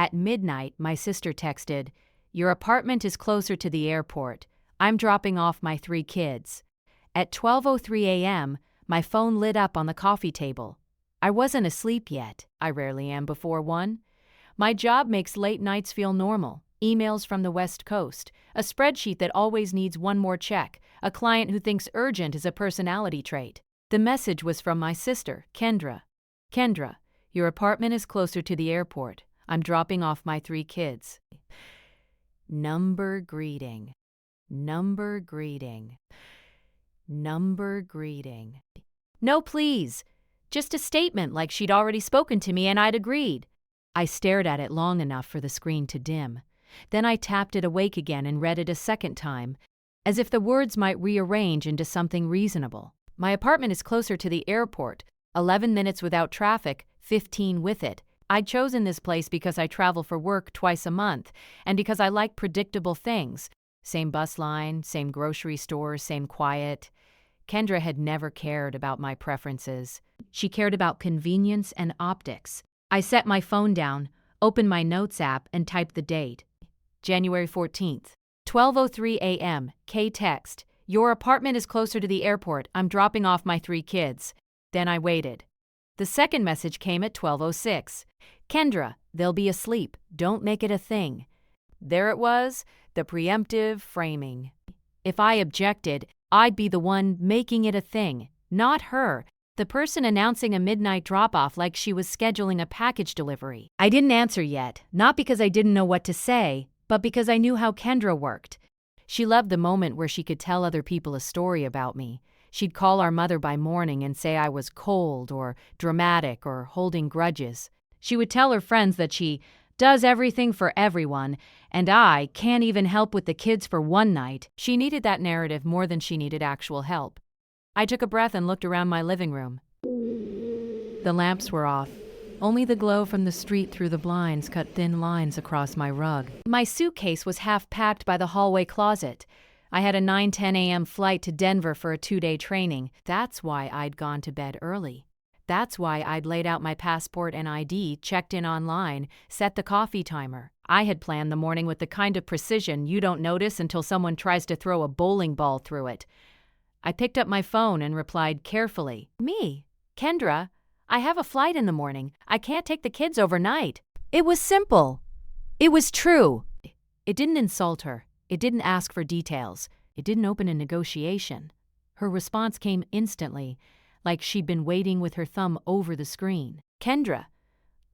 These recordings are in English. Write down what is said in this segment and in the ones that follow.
At midnight, my sister texted, "Your apartment is closer to the airport. I'm dropping off my 3 kids." At 12:03 a.m., my phone lit up on the coffee table. I wasn't asleep yet. I rarely am before 1. My job makes late nights feel normal. Emails from the West Coast, a spreadsheet that always needs one more check, a client who thinks urgent is a personality trait. The message was from my sister, Kendra. "Kendra, your apartment is closer to the airport. I'm dropping off my 3 kids." Number greeting. Number greeting. Number greeting. No, please. Just a statement like she'd already spoken to me and I'd agreed. I stared at it long enough for the screen to dim. Then I tapped it awake again and read it a second time, as if the words might rearrange into something reasonable. My apartment is closer to the airport, 11 minutes without traffic, 15 with it. I'd chosen this place because I travel for work twice a month, and because I like predictable things. Same bus line, same grocery store, same quiet. Kendra had never cared about my preferences. She cared about convenience and optics. I set my phone down, opened my notes app, and typed the date. January 14th. 12:03 a.m. K text. "Your apartment is closer to the airport. I'm dropping off my 3 kids." Then I waited. The second message came at 12:06. "Kendra, they'll be asleep. Don't make it a thing." There it was, the preemptive framing. If I objected, I'd be the one making it a thing, not her, the person announcing a midnight drop-off like she was scheduling a package delivery. I didn't answer yet, not because I didn't know what to say, but because I knew how Kendra worked. She loved the moment where she could tell other people a story about me. She'd call our mother by morning and say I was cold or dramatic or holding grudges. She would tell her friends that she does everything for everyone, and I can't even help with the kids for one night. She needed that narrative more than she needed actual help. I took a breath and looked around my living room. The lamps were off. Only the glow from the street through the blinds cut thin lines across my rug. My suitcase was half packed by the hallway closet. I had a 9:10 a.m. flight to Denver for a 2-day training. That's why I'd gone to bed early. That's why I'd laid out my passport and ID, checked in online, set the coffee timer. I had planned the morning with the kind of precision you don't notice until someone tries to throw a bowling ball through it. I picked up my phone and replied carefully, "Me, Kendra, I have a flight in the morning. I can't take the kids overnight." It was simple. It was true. It didn't insult her. It didn't ask for details. It didn't open a negotiation. Her response came instantly, like she'd been waiting with her thumb over the screen. "Kendra,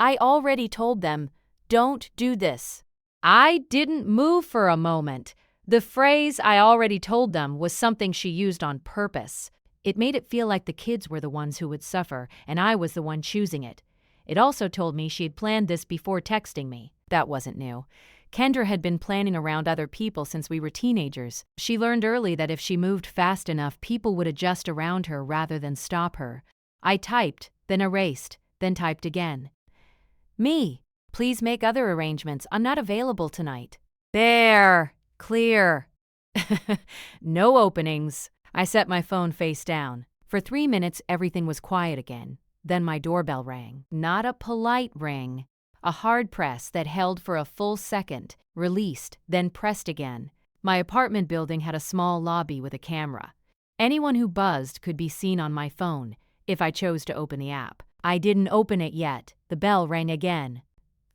I already told them, don't do this." I didn't move for a moment. The phrase "I already told them" was something she used on purpose. It made it feel like the kids were the ones who would suffer, and I was the one choosing it. It also told me she had planned this before texting me. That wasn't new. Kendra had been planning around other people since we were teenagers. She learned early that if she moved fast enough, people would adjust around her rather than stop her. I typed, then erased, then typed again. "Me, please make other arrangements. I'm not available tonight." There. Clear. No openings. I set my phone face down. For 3 minutes, everything was quiet again. Then my doorbell rang. Not a polite ring. A hard press that held for a full second, released, then pressed again. My apartment building had a small lobby with a camera. Anyone who buzzed could be seen on my phone, if I chose to open the app. I didn't open it yet. The bell rang again.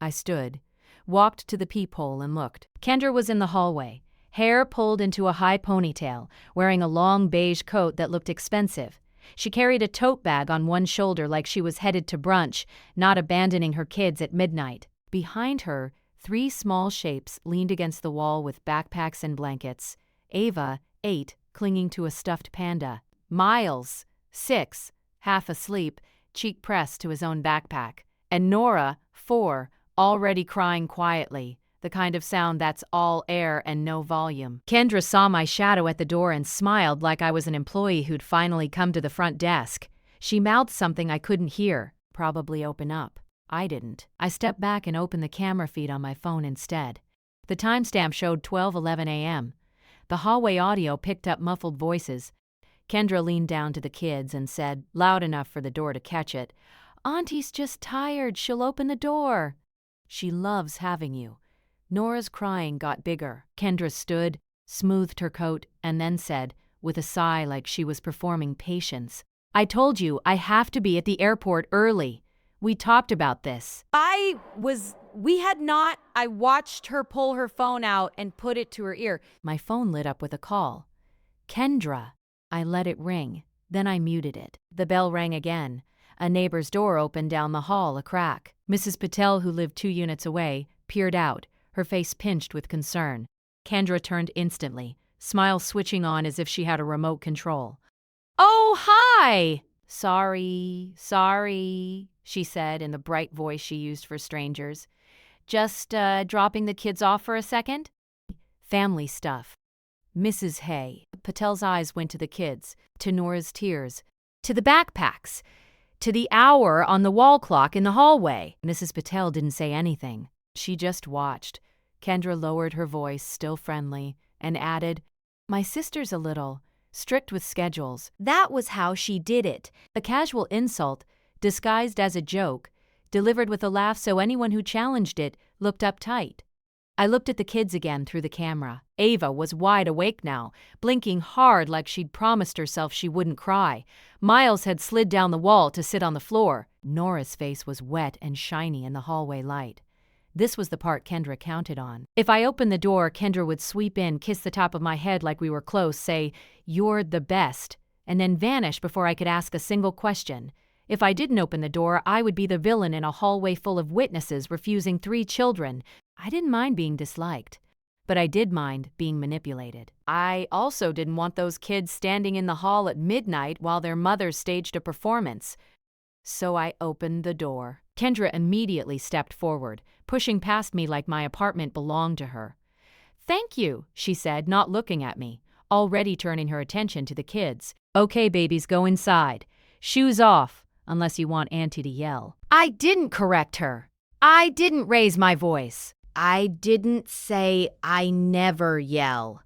I stood, walked to the peephole and looked. Kendra was in the hallway, hair pulled into a high ponytail, wearing a long beige coat that looked expensive. She carried a tote bag on one shoulder like she was headed to brunch, not abandoning her kids at midnight. Behind her, 3 small shapes leaned against the wall with backpacks and blankets. Ava, 8, clinging to a stuffed panda. Miles, 6, half asleep, cheek pressed to his own backpack. And Nora, 4, already crying quietly, the kind of sound that's all air and no volume. Kendra saw my shadow at the door and smiled like I was an employee who'd finally come to the front desk. She mouthed something I couldn't hear, probably open up. I didn't. I stepped back and opened the camera feed on my phone instead. The timestamp showed 12:11 a.m. The hallway audio picked up muffled voices. Kendra leaned down to the kids and said, loud enough for the door to catch it, "Auntie's just tired. She'll open the door." She loves having you." Nora's crying got bigger. Kendra stood, smoothed her coat, and then said, with a sigh like she was performing patience, "I told you I have to be at the airport early. We talked about this." I watched her pull her phone out and put it to her ear. My phone lit up with a call. "Kendra." I let it ring. Then I muted it. The bell rang again. A neighbor's door opened down the hall a crack. Mrs. Patel, who lived 2 units away, peered out, her face pinched with concern. Kendra turned instantly, smile switching on as if she had a remote control. "Oh, hi!" Sorry, she said in the bright voice she used for strangers. "Just dropping the kids off for a second?" "Family stuff." Mrs. Hay. Patel's eyes went to the kids, to Nora's tears, to the backpacks, to the hour on the wall clock in the hallway. Mrs. Patel didn't say anything. She just watched. Kendra lowered her voice, still friendly, and added, "My sister's a little strict with schedules." That was how she did it. A casual insult, disguised as a joke, delivered with a laugh so anyone who challenged it looked uptight. I looked at the kids again through the camera. Ava was wide awake now, blinking hard like she'd promised herself she wouldn't cry. Miles had slid down the wall to sit on the floor. Nora's face was wet and shiny in the hallway light. This was the part Kendra counted on. If I opened the door, Kendra would sweep in, kiss the top of my head like we were close, say, "You're the best," and then vanish before I could ask a single question. If I didn't open the door, I would be the villain in a hallway full of witnesses refusing 3 children. I didn't mind being disliked, but I did mind being manipulated. I also didn't want those kids standing in the hall at midnight while their mothers staged a performance. So I opened the door. Kendra immediately stepped forward, pushing past me like my apartment belonged to her. "Thank you," she said, not looking at me, already turning her attention to the kids. "Okay, babies, go inside. Shoes off, unless you want Auntie to yell." I didn't correct her. I didn't raise my voice. I didn't say I never yell.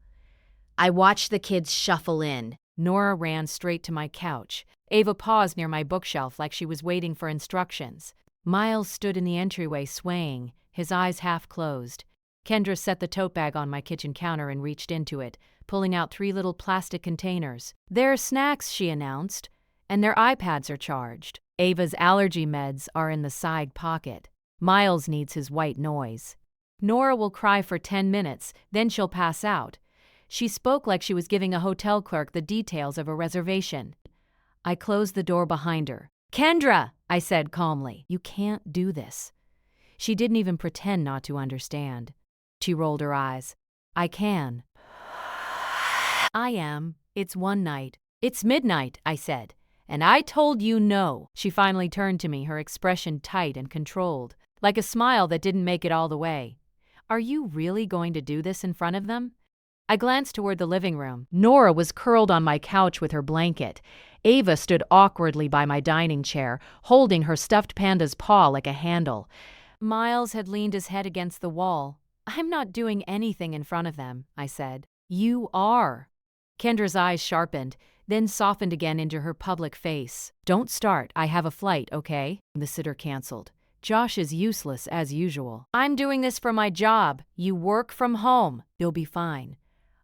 I watched the kids shuffle in. Nora ran straight to my couch. Ava paused near my bookshelf like she was waiting for instructions. Miles stood in the entryway swaying, his eyes half closed. Kendra set the tote bag on my kitchen counter and reached into it, pulling out 3 little plastic containers. "They're snacks," she announced, "and their iPads are charged. Ava's allergy meds are in the side pocket. Miles needs his white noise. Nora will cry for 10 minutes, then she'll pass out." She spoke like she was giving a hotel clerk the details of a reservation. I closed the door behind her. "Kendra," I said calmly, "you can't do this." She didn't even pretend not to understand. She rolled her eyes. "I can." "I am. It's one night." "It's midnight," I said. "And I told you no." She finally turned to me, her expression tight and controlled, like a smile that didn't make it all the way. "Are you really going to do this in front of them?" I glanced toward the living room. Nora was curled on my couch with her blanket. Ava stood awkwardly by my dining chair, holding her stuffed panda's paw like a handle. Miles had leaned his head against the wall. "I'm not doing anything in front of them," I said. "You are." Kendra's eyes sharpened, then softened again into her public face. "Don't start. I have a flight, okay?" The sitter canceled. "Josh is useless as usual." "I'm doing this for my job. You work from home. You'll be fine."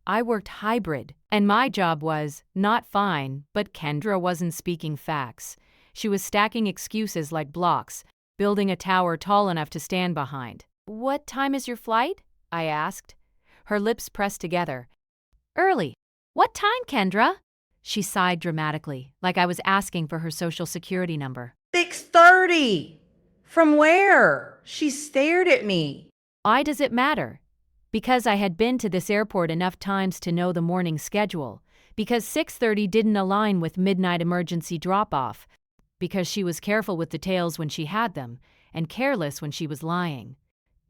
I worked hybrid, and my job was not fine, but Kendra wasn't speaking facts. She was stacking excuses like blocks, building a tower tall enough to stand behind. "What time is your flight?" I asked. Her lips pressed together. "Early." "What time, Kendra?" She sighed dramatically, like I was asking for her social security number. 6:30. From where? She stared at me. Why does it matter? Because I had been to this airport enough times to know the morning schedule. Because 6:30 didn't align with midnight emergency drop-off. Because she was careful with details when she had them, and careless when she was lying.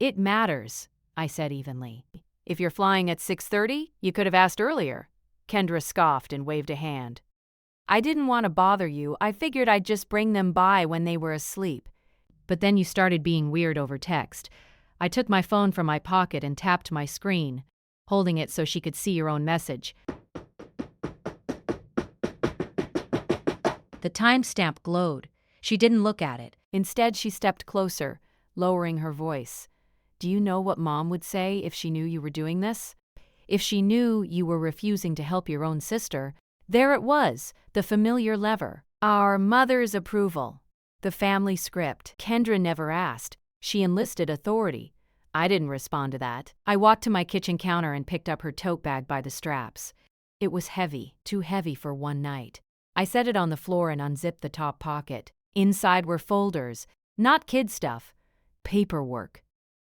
"It matters," I said evenly. "If you're flying at 6:30, you could have asked earlier." Kendra scoffed and waved a hand. "I didn't want to bother you. I figured I'd just bring them by when they were asleep. But then you started being weird over text." I took my phone from my pocket and tapped my screen, holding it so she could see her own message. The timestamp glowed. She didn't look at it. Instead, she stepped closer, lowering her voice. Do you know what Mom would say if she knew you were doing this? If she knew you were refusing to help your own sister, there it was, the familiar lever. Our mother's approval. The family script. Kendra never asked. She enlisted authority. I didn't respond to that. I walked to my kitchen counter and picked up her tote bag by the straps. It was heavy, too heavy for one night. I set it on the floor and unzipped the top pocket. Inside were folders, not kid stuff, paperwork.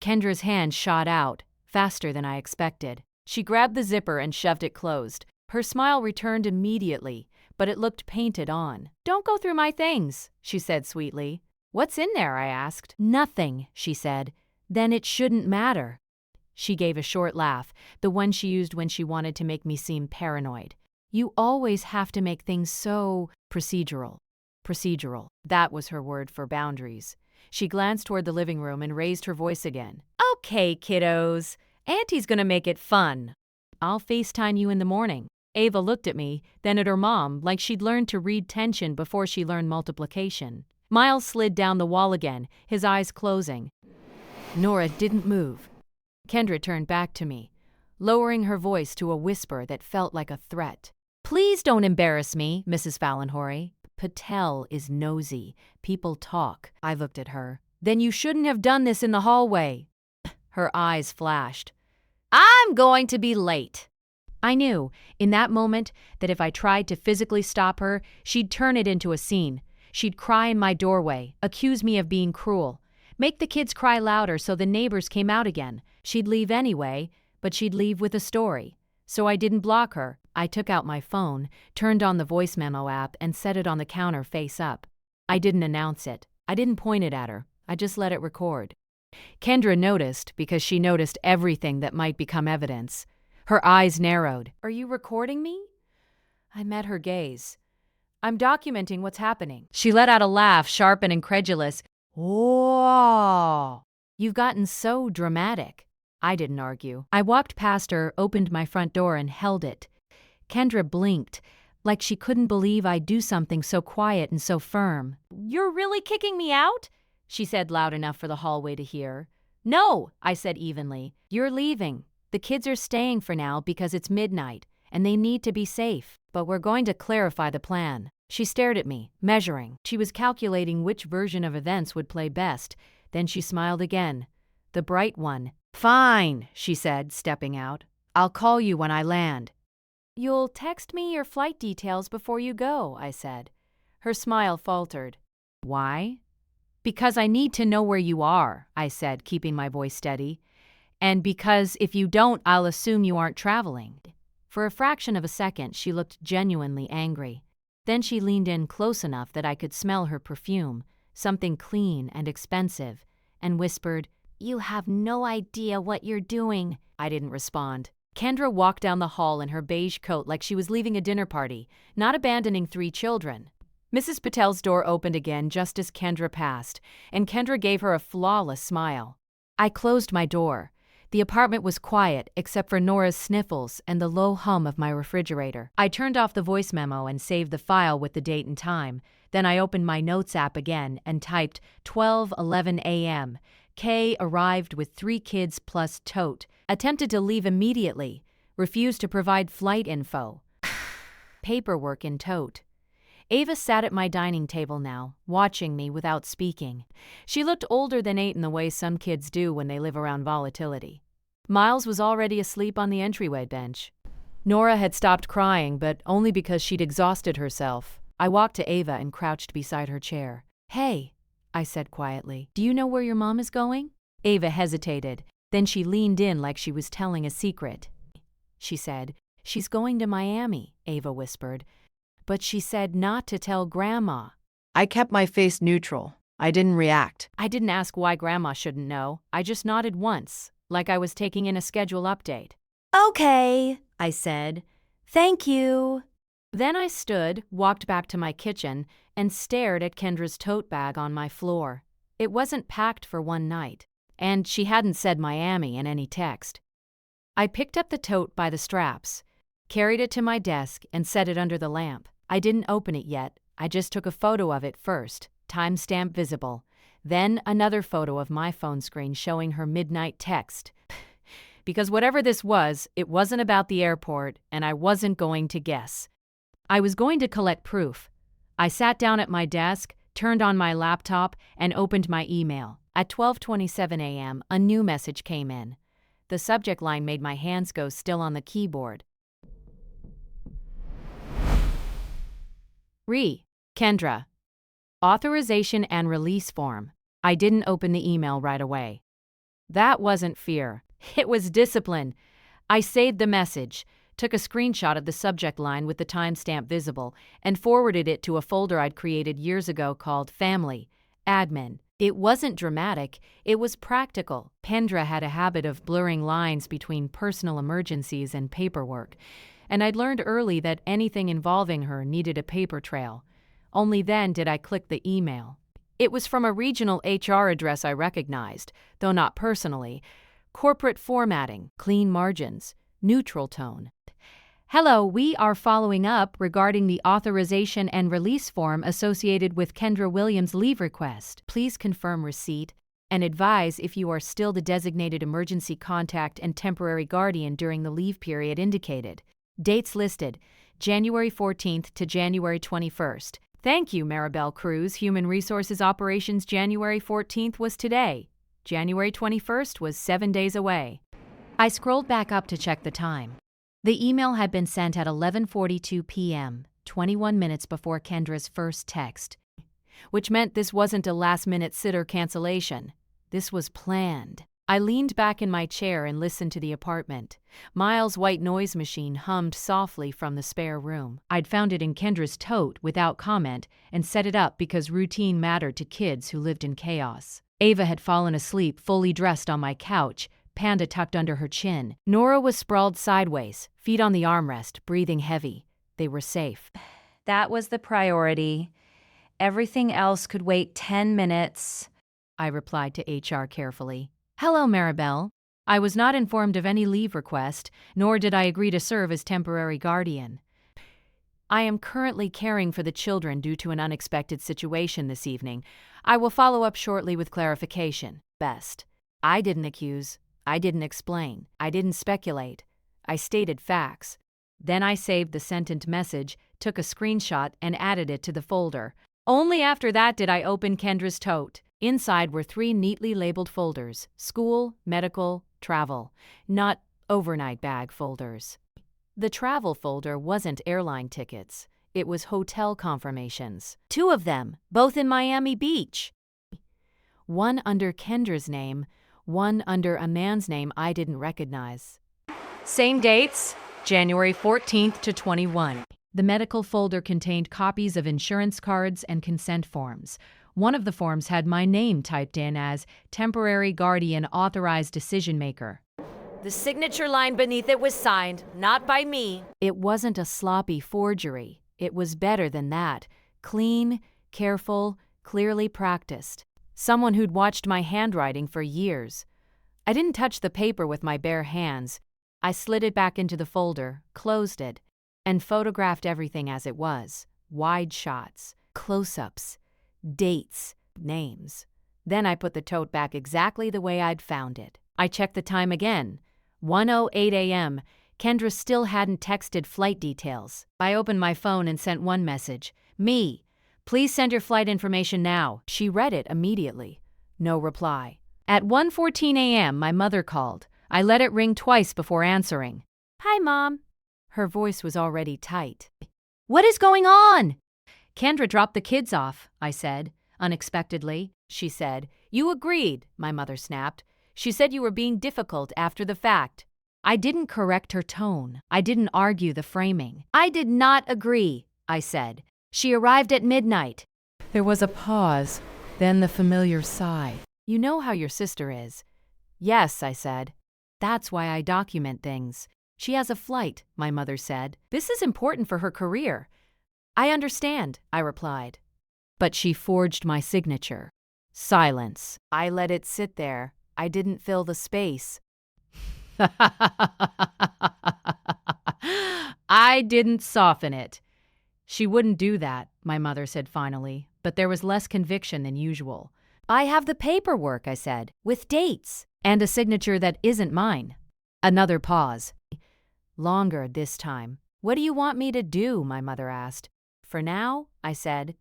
Kendra's hand shot out, faster than I expected. She grabbed the zipper and shoved it closed. Her smile returned immediately, but it looked painted on. "Don't go through my things," she said sweetly. "What's in there?" I asked. "Nothing," she said. "Then it shouldn't matter." She gave a short laugh, the one she used when she wanted to make me seem paranoid. "You always have to make things so procedural." Procedural. That was her word for boundaries. She glanced toward the living room and raised her voice again. "Okay, kiddos. Auntie's gonna make it fun. I'll FaceTime you in the morning." Ava looked at me, then at her mom, like she'd learned to read tension before she learned multiplication. Miles slid down the wall again, his eyes closing. Nora didn't move. Kendra turned back to me, lowering her voice to a whisper that felt like a threat. "Please don't embarrass me, Mrs. Fallenhory. Patel is nosy. People talk." I looked at her. "Then you shouldn't have done this in the hallway." Her eyes flashed. "I'm going to be late." I knew, in that moment, that if I tried to physically stop her, she'd turn it into a scene. She'd cry in my doorway, accuse me of being cruel, make the kids cry louder so the neighbors came out again. She'd leave anyway, but she'd leave with a story. So I didn't block her. I took out my phone, turned on the voice memo app, and set it on the counter face up. I didn't announce it. I didn't point it at her. I just let it record. Kendra noticed because she noticed everything that might become evidence. Her eyes narrowed. "Are you recording me?" I met her gaze. "I'm documenting what's happening." She let out a laugh, sharp and incredulous. "Whoa! You've gotten so dramatic." I didn't argue. I walked past her, opened my front door, and held it. Kendra blinked, like she couldn't believe I'd do something so quiet and so firm. "You're really kicking me out?" she said loud enough for the hallway to hear. "No," I said evenly. "You're leaving. The kids are staying for now because it's midnight, and they need to be safe. But we're going to clarify the plan." She stared at me, measuring. She was calculating which version of events would play best. Then she smiled again. The bright one. "Fine," she said, stepping out. "I'll call you when I land." "You'll text me your flight details before you go," I said. Her smile faltered. "Why?" "Because I need to know where you are," I said, keeping my voice steady. "And because if you don't, I'll assume you aren't traveling." For a fraction of a second, she looked genuinely angry. Then she leaned in close enough that I could smell her perfume, something clean and expensive, and whispered, "You have no idea what you're doing." I didn't respond. Kendra walked down the hall in her beige coat like she was leaving a dinner party, not abandoning 3 children. Mrs. Patel's door opened again just as Kendra passed, and Kendra gave her a flawless smile. I closed my door. The apartment was quiet except for Nora's sniffles and the low hum of my refrigerator. I turned off the voice memo and saved the file with the date and time. Then I opened my notes app again and typed 12:11 a.m. Kay arrived with 3 kids plus tote. Attempted to leave immediately. Refused to provide flight info. Paperwork in tote. Ava sat at my dining table now, watching me without speaking. She looked older than 8 in the way some kids do when they live around volatility. Miles was already asleep on the entryway bench. Nora had stopped crying, but only because she'd exhausted herself. I walked to Ava and crouched beside her chair. "Hey," I said quietly, "do you know where your mom is going?" Ava hesitated. Then she leaned in like she was telling a secret. She said, "She's going to Miami," Ava whispered. "But she said not to tell Grandma." I kept my face neutral. I didn't react. I didn't ask why Grandma shouldn't know. I just nodded once, like I was taking in a schedule update. "Okay," I said. "Thank you." Then I stood, walked back to my kitchen, and stared at Kendra's tote bag on my floor. It wasn't packed for one night, and she hadn't said Miami in any text. I picked up the tote by the straps, carried it to my desk, and set it under the lamp. I didn't open it yet. I just took a photo of it first, timestamp visible. Then another photo of my phone screen showing her midnight text. Because whatever this was, it wasn't about the airport, and I wasn't going to guess. I was going to collect proof. I sat down at my desk, turned on my laptop, and opened my email. At 12:27 a.m., a new message came in. The subject line made my hands go still on the keyboard. Kendra. Authorization and release form. I didn't open the email right away. That wasn't fear. It was discipline. I saved the message, took a screenshot of the subject line with the timestamp visible, and forwarded it to a folder I'd created years ago called Family, Admin. It wasn't dramatic, it was practical. Kendra had a habit of blurring lines between personal emergencies and paperwork, and I'd learned early that anything involving her needed a paper trail. Only then did I click the email. It was from a regional HR address I recognized, though not personally. Corporate formatting, clean margins, neutral tone. Hello, we are following up regarding the authorization and release form associated with Kendra Williams' leave request. Please confirm receipt and advise if you are still the designated emergency contact and temporary guardian during the leave period indicated. Dates listed, January 14th to January 21st. Thank you, Maribel Cruz. Human Resources Operations January 14th was today. January 21st was 7 days away. I scrolled back up to check the time. The email had been sent at 11:42 p.m., 21 minutes before Kendra's first text, which meant this wasn't a last-minute sitter cancellation. This was planned. I leaned back in my chair and listened to the apartment. Miles' white noise machine hummed softly from the spare room. I'd found it in Kendra's tote without comment and set it up because routine mattered to kids who lived in chaos. Ava had fallen asleep fully dressed on my couch, Panda tucked under her chin. Nora was sprawled sideways, feet on the armrest, breathing heavy. They were safe. That was the priority. Everything else could wait 10 minutes, I replied to HR carefully. Hello, Maribel. I was not informed of any leave request, nor did I agree to serve as temporary guardian. I am currently caring for the children due to an unexpected situation this evening. I will follow up shortly with clarification. Best. I didn't accuse. I didn't explain. I didn't speculate. I stated facts. Then I saved the sentient message, took a screenshot, and added it to the folder. Only after that did I open Kendra's tote. Inside were 3 neatly labeled folders: school, medical, travel, not overnight bag folders. The travel folder wasn't airline tickets. It was hotel confirmations. 2 of them, both in Miami Beach. One under Kendra's name, one under a man's name I didn't recognize. Same dates, January 14th to 21. The medical folder contained copies of insurance cards and consent forms. One of the forms had my name typed in as temporary guardian authorized decision maker. The signature line beneath it was signed, not by me. It wasn't a sloppy forgery. It was better than that. Clean, careful, clearly practiced. Someone who'd watched my handwriting for years. I didn't touch the paper with my bare hands. I slid it back into the folder, closed it, and photographed everything as it was. Wide shots, close-ups, dates, names. Then I put the tote back exactly the way I'd found it. I checked the time again. 1:08 a.m. Kendra still hadn't texted flight details. I opened my phone and sent one message. Me. Please send your flight information now. She read it immediately. No reply. At 1:14 a.m., my mother called. I let it ring twice before answering. Hi, Mom. Her voice was already tight. What is going on? Kendra dropped the kids off, I said. Unexpectedly, she said. You agreed, my mother snapped. She said you were being difficult after the fact. I didn't correct her tone. I didn't argue the framing. I did not agree, I said. She arrived at midnight. There was a pause, then the familiar sigh. You know how your sister is. Yes, I said. That's why I document things. She has a flight, my mother said. This is important for her career. I understand, I replied. But she forged my signature. Silence. I let it sit there. I didn't fill the space. I didn't soften it. She wouldn't do that, my mother said finally, but there was less conviction than usual. I have the paperwork, I said, with dates and a signature that isn't mine. Another pause. Longer this time. What do you want me to do? My mother asked. For now, I said.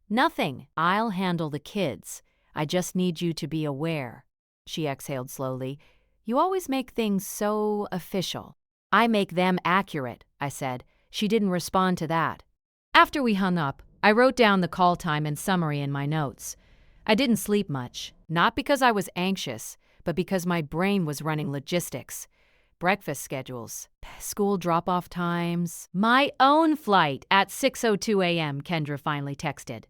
Nothing. I'll handle the kids. I just need you to be aware. She exhaled slowly. You always make things so official. I make them accurate, I said. She didn't respond to that. After we hung up, I wrote down the call time and summary in my notes. I didn't sleep much, not because I was anxious, but because my brain was running logistics. Breakfast schedules, school drop-off times, my own flight at 6:02 a.m., Kendra finally texted.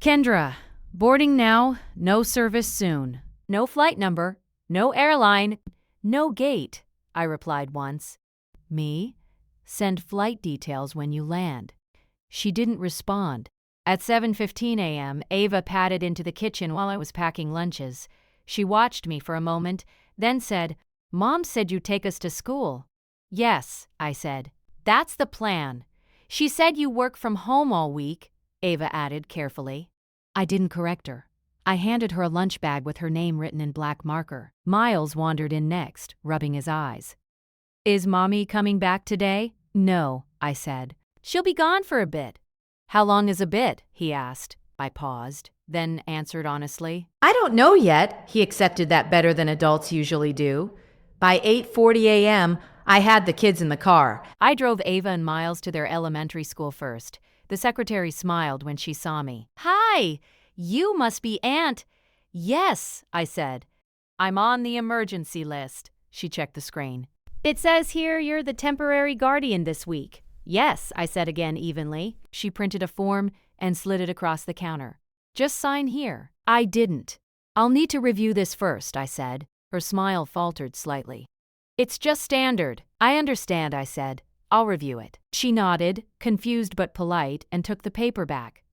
Kendra, boarding now, no service soon. No flight number, no airline, no gate, I replied once. Me? Send flight details when you land. She didn't respond. At 7:15 a.m., Ava padded into the kitchen while I was packing lunches. She watched me for a moment, then said, Mom said you'd take us to school. Yes, I said. That's the plan. She said you work from home all week, Ava added carefully. I didn't correct her. I handed her a lunch bag with her name written in black marker. Miles wandered in next, rubbing his eyes. Is Mommy coming back today? No, I said. She'll be gone for a bit. How long is a bit? He asked. I paused, then answered honestly. I don't know yet. He accepted that better than adults usually do. By 8:40 a.m., I had the kids in the car. I drove Ava and Miles to their elementary school first. The secretary smiled when she saw me. Hi, you must be Aunt. Yes, I said. I'm on the emergency list. She checked the screen. It says here you're the temporary guardian this week. Yes, I said again evenly. She printed a form and slid it across the counter. Just sign here. I didn't. I'll need to review this first, I said. Her smile faltered slightly. It's just standard. I understand, I said. I'll review it. She nodded, confused but polite, and took the paper back.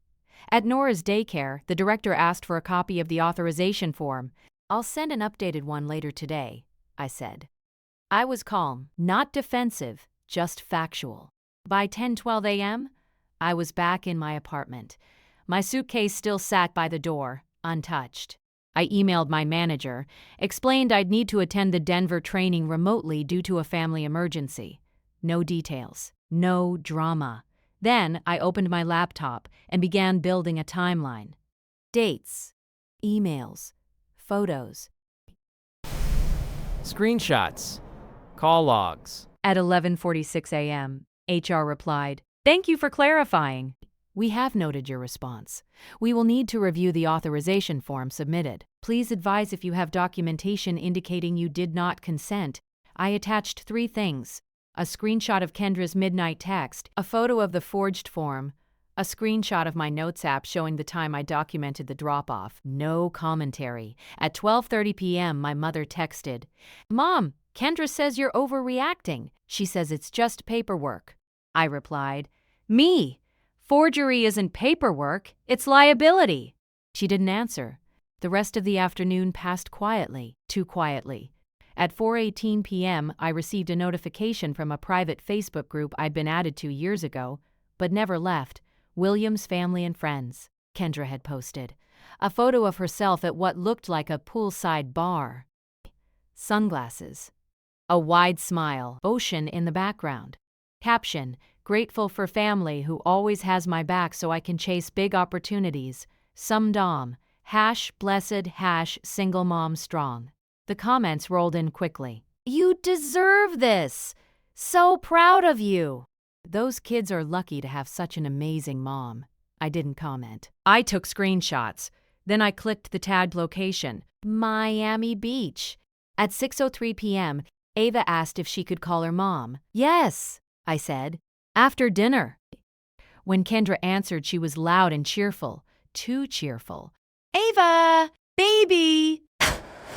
At Nora's daycare, the director asked for a copy of the authorization form. I'll send an updated one later today, I said. I was calm, not defensive, just factual. By 10:12 a.m., I was back in my apartment. My suitcase still sat by the door, untouched. I emailed my manager, explained I'd need to attend the Denver training remotely due to a family emergency. No details, no drama. Then I opened my laptop and began building a timeline. Dates, emails, photos. Screenshots, call logs. At 11:46 a.m., HR replied, Thank you for clarifying. We have noted your response. We will need to review the authorization form submitted. Please advise if you have documentation indicating you did not consent. I attached 3 things: a screenshot of Kendra's midnight text, a photo of the forged form, a screenshot of my notes app showing the time I documented the drop-off. No commentary. At 12:30 p.m., my mother texted, Mom, Kendra says you're overreacting. She says it's just paperwork. I replied, Me! Forgery isn't paperwork, it's liability. She didn't answer. The rest of the afternoon passed quietly, too quietly. At 4:18 p.m., I received a notification from a private Facebook group I'd been added to years ago, but never left. William's Family and Friends. Kendra had posted a photo of herself at what looked like a poolside bar. Sunglasses. A wide smile, ocean in the background. Caption, grateful for family who always has my back so I can chase big opportunities. Some Dom, #blessed, #single mom strong. The comments rolled in quickly. You deserve this! So proud of you! Those kids are lucky to have such an amazing mom. I didn't comment. I took screenshots. Then I clicked the tagged location, Miami Beach. At 6:03 p.m., Ava asked if she could call her mom. Yes, I said. After dinner. When Kendra answered, she was loud and cheerful. Too cheerful. Ava! Baby!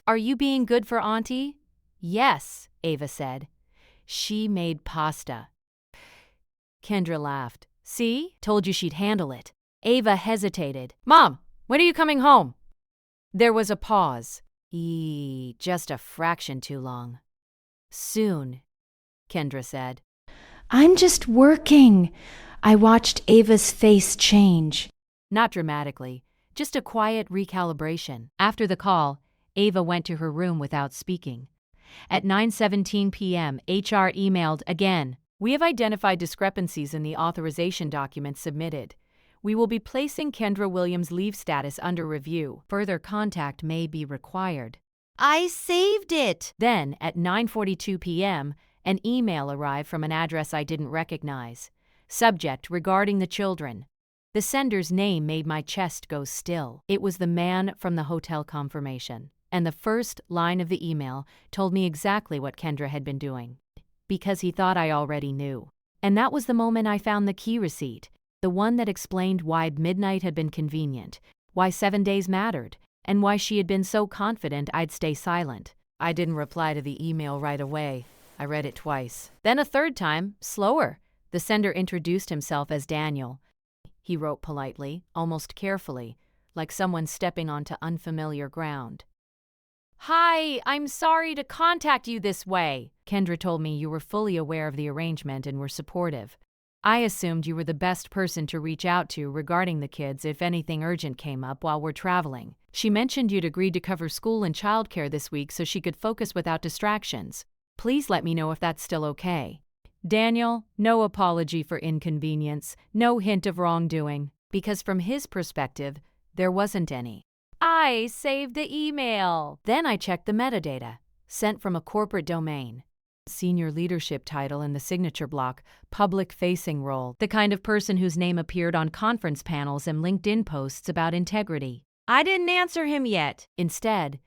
Are you being good for Auntie? Yes, Ava said. She made pasta. Kendra laughed. See? Told you she'd handle it. Ava hesitated. Mom, when are you coming home? There was a pause. Just a fraction too long. Soon, Kendra said. I'm just working. I watched Ava's face change. Not dramatically, Just a quiet recalibration. After the call, Ava went to her room without speaking. At 9:17 p.m., HR emailed again. We have identified discrepancies in the authorization documents submitted. We will be placing Kendra Williams' leave status under review. Further contact may be required. I saved it! Then, at 9:42 p.m., an email arrived from an address I didn't recognize. Subject: regarding the children. The sender's name made my chest go still. It was the man from the hotel confirmation. And the first line of the email told me exactly what Kendra had been doing. Because he thought I already knew. And that was the moment I found the key receipt. The one that explained why midnight had been convenient, why 7 days mattered, and why she had been so confident I'd stay silent. I didn't reply to the email right away. I read it twice. Then a third time, slower. The sender introduced himself as Daniel. He wrote politely, almost carefully, like someone stepping onto unfamiliar ground. Hi, I'm sorry to contact you this way. Kendra told me you were fully aware of the arrangement and were supportive. I assumed you were the best person to reach out to regarding the kids if anything urgent came up while we're traveling. She mentioned you'd agreed to cover school and childcare this week so she could focus without distractions. Please let me know if that's still okay. Daniel, no apology for inconvenience, no hint of wrongdoing, because from his perspective, there wasn't any. I saved the email. Then I checked the metadata, sent from a corporate domain. Senior leadership title in the signature block, public-facing role, the kind of person whose name appeared on conference panels and LinkedIn posts about integrity. I didn't answer him yet. Instead,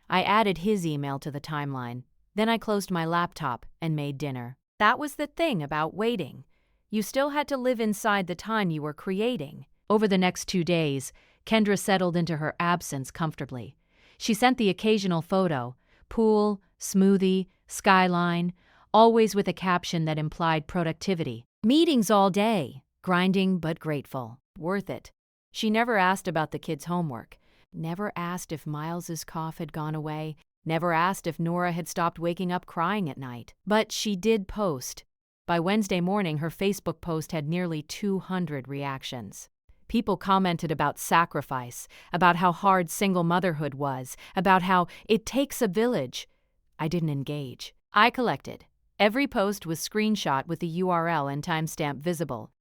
I added his email to the timeline. Then I closed my laptop and made dinner. That was the thing about waiting. You still had to live inside the time you were creating. Over the next 2 days, Kendra settled into her absence comfortably. She sent the occasional photo, pool, smoothie, skyline, always with a caption that implied productivity. Meetings all day, grinding but grateful. Worth it. She never asked about the kids' homework. Never asked if Miles's cough had gone away. Never asked if Nora had stopped waking up crying at night. But she did post. By Wednesday morning, her Facebook post had nearly 200 reactions. People commented about sacrifice, about how hard single motherhood was, about how it takes a village. I didn't engage. I collected. Every post was screenshot with the URL and timestamp visible.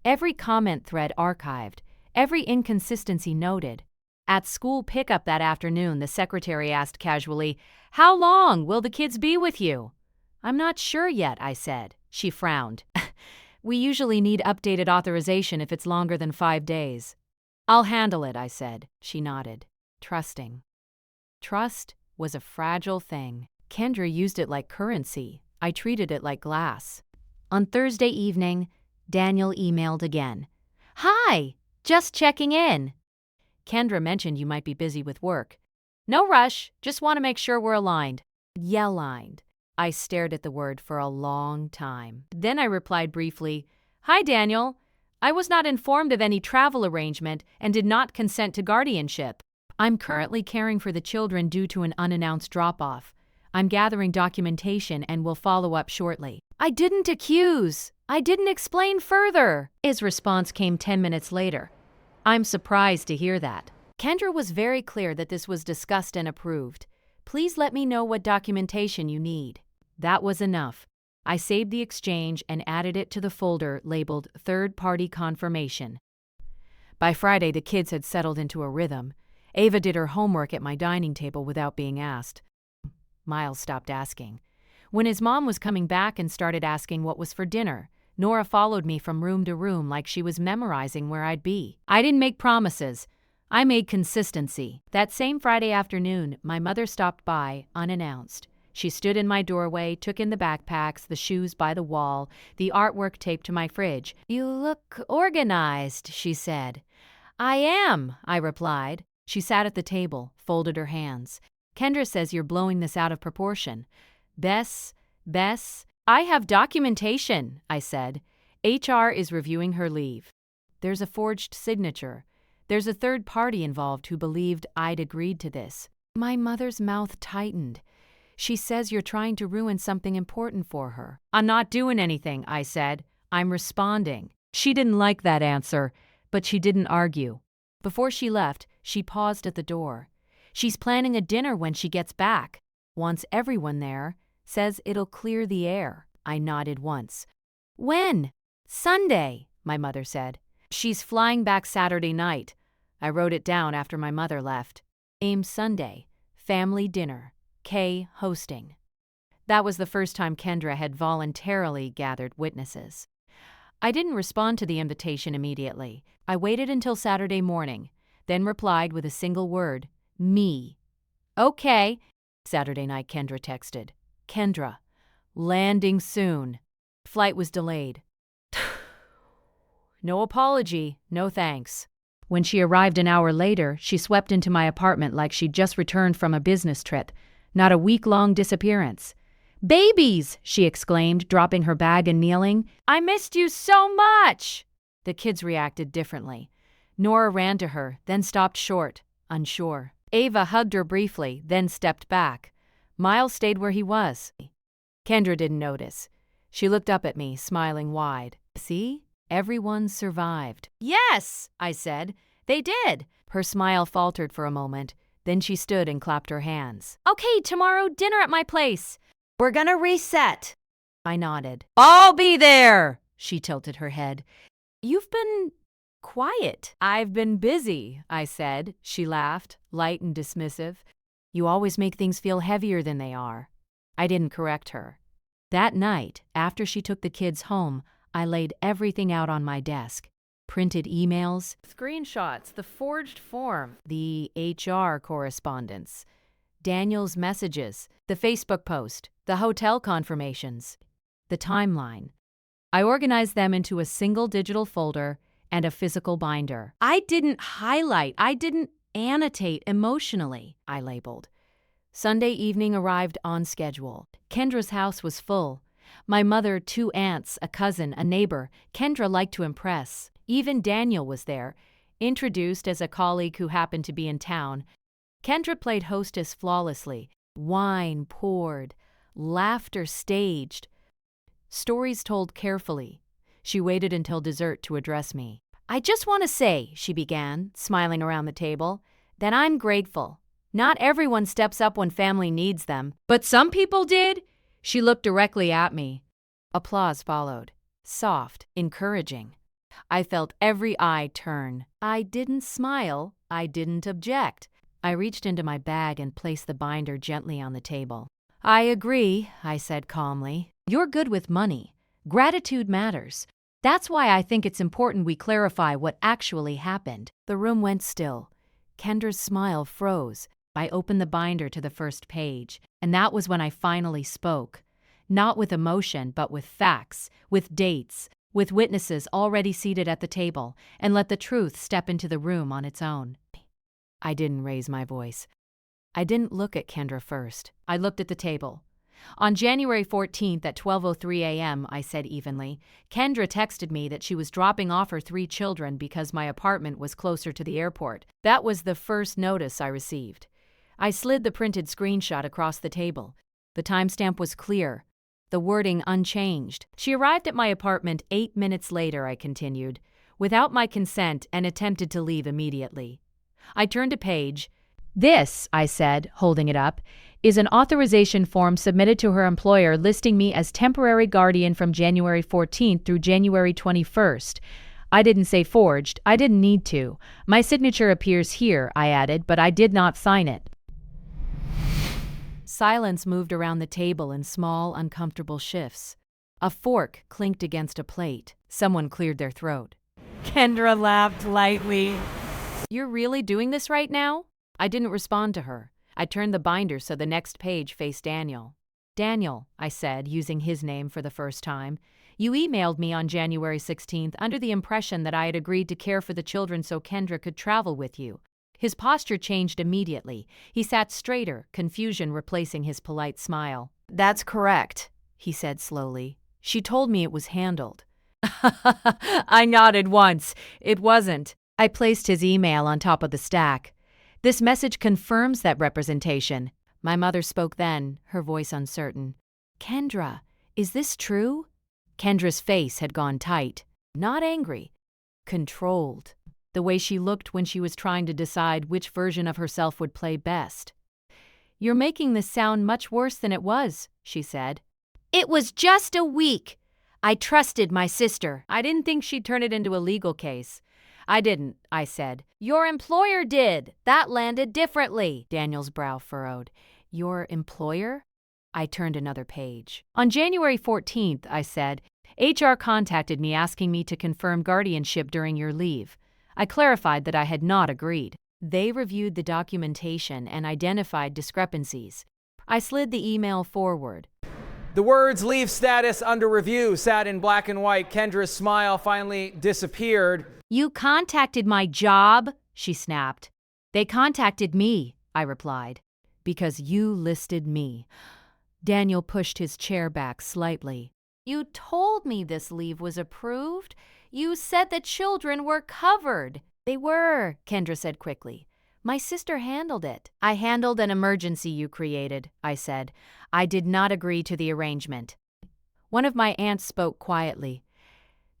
Every comment thread archived. Every inconsistency noted. At school pickup that afternoon, the secretary asked casually, "How long will the kids be with you?" "I'm not sure yet," I said. She frowned. "We usually need updated authorization if it's longer than 5 days." "I'll handle it," I said. She nodded, trusting. Trust was a fragile thing. Kendra used it like currency. I treated it like glass. On Thursday evening, Daniel emailed again. "Hi, just checking in. Kendra mentioned you might be busy with work. No rush, just want to make sure we're aligned." Aligned. I stared at the word for a long time. Then I replied briefly, "Hi, Daniel. I was not informed of any travel arrangement and did not consent to guardianship. I'm currently caring for the children due to an unannounced drop-off. I'm gathering documentation and will follow up shortly." "I didn't accuse. I didn't explain further." His response came 10 minutes later. "I'm surprised to hear that. Kendra was very clear that this was discussed and approved. Please let me know what documentation you need." That was enough. I saved the exchange and added it to the folder labeled Third-Party Confirmation. By Friday, the kids had settled into a rhythm. Ava did her homework at my dining table without being asked. Miles stopped asking. When his mom was coming back and started asking what was for dinner, Nora followed me from room to room like she was memorizing where I'd be. I didn't make promises. I made consistency. That same Friday afternoon, my mother stopped by, unannounced. She stood in my doorway, took in the backpacks, the shoes by the wall, the artwork taped to my fridge. "You look organized," she said. "I am," I replied. She sat at the table, folded her hands. "Kendra says you're blowing this out of proportion." Bess, I have documentation," I said. "HR is reviewing her leave. There's a forged signature. There's a third party involved who believed I'd agreed to this." My mother's mouth tightened. "She says you're trying to ruin something important for her." "I'm not doing anything," I said. "I'm responding." She didn't like that answer, but she didn't argue. Before she left, She paused at the door. She's planning a dinner when she gets back. Wants everyone there. Says it'll clear the air. I nodded once. When? Sunday, my mother said. She's flying back Saturday night. I wrote it down after my mother left. Aim Sunday. Family dinner. Kay hosting. That was the first time Kendra had voluntarily gathered witnesses. I didn't respond to the invitation immediately. I waited until Saturday morning, then replied with a single word, me. Okay. Saturday night, Kendra texted. Kendra, landing soon. Flight was delayed. No apology, no thanks. When she arrived an hour later, she swept into my apartment like she'd just returned from a business trip, not a week-long disappearance. Babies! She exclaimed, dropping her bag and kneeling. I missed you so much! The kids reacted differently. Nora ran to her, then stopped short, unsure. Ava hugged her briefly, then stepped back. Miles stayed where he was. Kendra didn't notice. She looked up at me, smiling wide. See? Everyone survived. Yes, I said. They did. Her smile faltered for a moment. Then she stood and clapped her hands. Okay, tomorrow, dinner at my place. We're gonna reset. I nodded. I'll be there! She tilted her head. You've been quiet. I've been busy, I said. She laughed, light and dismissive. You always make things feel heavier than they are. I didn't correct her. That night, after she took the kids home, I laid everything out on my desk. Printed emails, screenshots, the forged form, the HR correspondence, Daniel's messages, the Facebook post, the hotel confirmations, the timeline. I organized them into a single digital folder and a physical binder. I didn't highlight, I didn't annotate emotionally, I labeled. Sunday evening arrived on schedule. Kendra's house was full. My mother, 2 aunts, a cousin, a neighbor. Kendra liked to impress. Even Daniel was there, introduced as a colleague who happened to be in town. Kendra played hostess flawlessly. Wine poured, laughter staged, stories told carefully. She waited until dessert to address me. I just want to say, she began, smiling around the table, that I'm grateful. Not everyone steps up when family needs them, but some people did. She looked directly at me. Applause followed. Soft, encouraging. I felt every eye turn. I didn't smile. I didn't object. I reached into my bag and placed the binder gently on the table. I agree, I said calmly. You're good with money. Gratitude matters. That's why I think it's important we clarify what actually happened. The room went still. Kendra's smile froze. I opened the binder to the first page, and that was when I finally spoke. Not with emotion, but with facts, with dates, with witnesses already seated at the table, and let the truth step into the room on its own. I didn't raise my voice. I didn't look at Kendra first. I looked at the table. On January 14th at 12:03 a.m., I said evenly, Kendra texted me that she was dropping off her 3 children because my apartment was closer to the airport. That was the first notice I received. I slid the printed screenshot across the table. The timestamp was clear, the wording unchanged. She arrived at my apartment 8 minutes later, I continued, without my consent, and attempted to leave immediately. I turned a page. This, I said, holding it up, is an authorization form submitted to her employer listing me as temporary guardian from January 14th through January 21st. I didn't say forged. I didn't need to. My signature appears here, I added, but I did not sign it. Silence moved around the table in small, uncomfortable shifts. A fork clinked against a plate. Someone cleared their throat. Kendra laughed lightly. You're really doing this right now? I didn't respond to her. I turned the binder so the next page faced Daniel. Daniel, I said, using his name for the first time, you emailed me on January 16th under the impression that I had agreed to care for the children so Kendra could travel with you. His posture changed immediately. He sat straighter, confusion replacing his polite smile. That's correct, he said slowly. She told me it was handled. I nodded once. It wasn't. I placed his email on top of the stack. This message confirms that representation. My mother spoke then, her voice uncertain. Kendra, is this true? Kendra's face had gone tight. Not angry. Controlled. the way she looked when she was trying to decide which version of herself would play best. "You're making this sound much worse than it was," she said. "It was just a week. I trusted my sister. I didn't think she'd turn it into a legal case." "I didn't," I said. "Your employer did. That landed differently." Daniel's brow furrowed. "Your employer?" I turned another page. "On January 14th, I said, HR contacted me asking me to confirm guardianship during your leave. I clarified that I had not agreed. They reviewed the documentation and identified discrepancies. I slid the email forward. The words "leave status under review" sat in black and white. Kendra's smile finally disappeared. "You contacted my job?" she snapped. "They contacted me," I replied, "because you listed me." Daniel pushed his chair back slightly. "You told me this leave was approved. You said the children were covered." "They were," Kendra said quickly. "My sister handled it." "I handled an emergency you created," I said. "I did not agree to the arrangement." One of my aunts spoke quietly.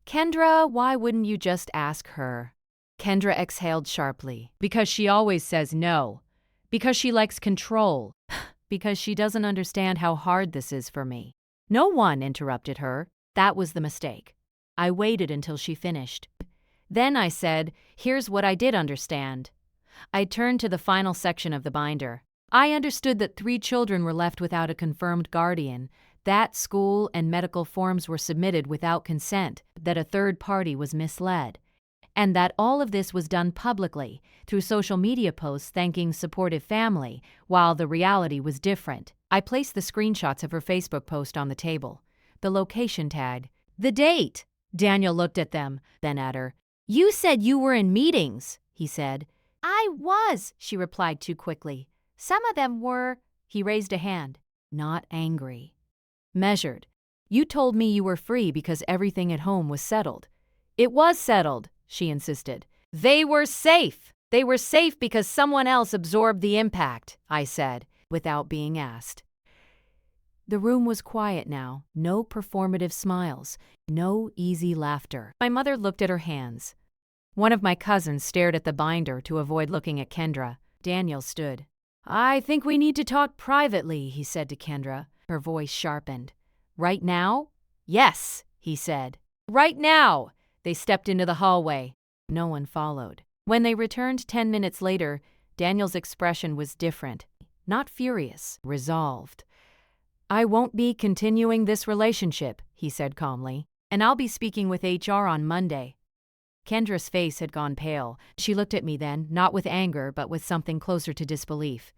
"Kendra, why wouldn't you just ask her?" Kendra exhaled sharply. "Because she always says no. Because she likes control. Because she doesn't understand how hard this is for me." "No one interrupted her. That was the mistake." I waited until she finished. Then I said, "Here's what I did understand." I turned to the final section of the binder. I understood that 3 children were left without a confirmed guardian, that school and medical forms were submitted without consent, that a third party was misled, and that all of this was done publicly, through social media posts thanking supportive family, while the reality was different. I placed the screenshots of her Facebook post on the table. The location tag. The date. Daniel looked at them, then at her. "You said you were in meetings," he said. "I was," she replied too quickly. "Some of them were." He raised a hand. Not angry. Measured. "You told me you were free because everything at home was settled." "It was settled," she insisted. "They were safe. They were safe because someone else absorbed the impact," I said, without being asked. The room was quiet now, no performative smiles, no easy laughter. My mother looked at her hands. One of my cousins stared at the binder to avoid looking at Kendra. Daniel stood. "I think we need to talk privately," he said to Kendra. Her voice sharpened. "Right now?" "Yes," he said. "Right now!" They stepped into the hallway. No one followed. When they returned 10 minutes later, Daniel's expression was different. Not furious, resolved. "I won't be continuing this relationship," he said calmly, "and I'll be speaking with HR on Monday." Kendra's face had gone pale. She looked at me then, not with anger, but with something closer to disbelief.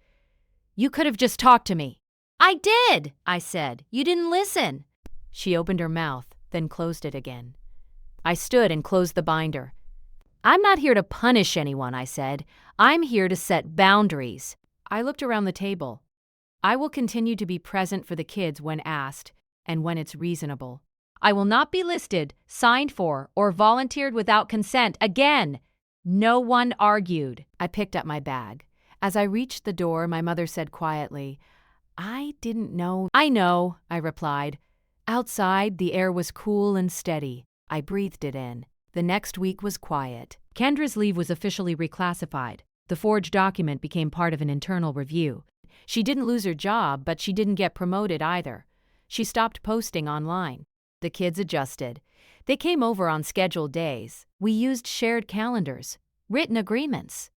"You could have just talked to me." "I did," I said. "You didn't listen." She opened her mouth, then closed it again. I stood and closed the binder. "I'm not here to punish anyone," I said. "I'm here to set boundaries." I looked around the table. "I will continue to be present for the kids when asked, and when it's reasonable. I will not be listed, signed for, or volunteered without consent again." No one argued. I picked up my bag. As I reached the door, my mother said quietly, "I didn't know." "I know," I replied. Outside, the air was cool and steady. I breathed it in. The next week was quiet. Kendra's leave was officially reclassified. The forged document became part of an internal review. She didn't lose her job, but she didn't get promoted either. She stopped posting online. The kids adjusted. They came over on scheduled days. We used shared calendars, written agreements.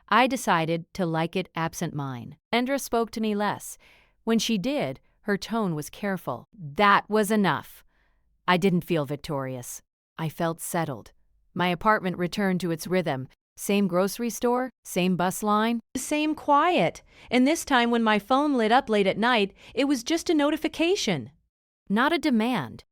I decided to like it absent mine. Kendra spoke to me less. When she did, her tone was careful. That was enough. I didn't feel victorious. I felt settled. My apartment returned to its rhythm. Same grocery store, same bus line, same quiet. And this time when my phone lit up late at night, it was just a notification. Not a demand.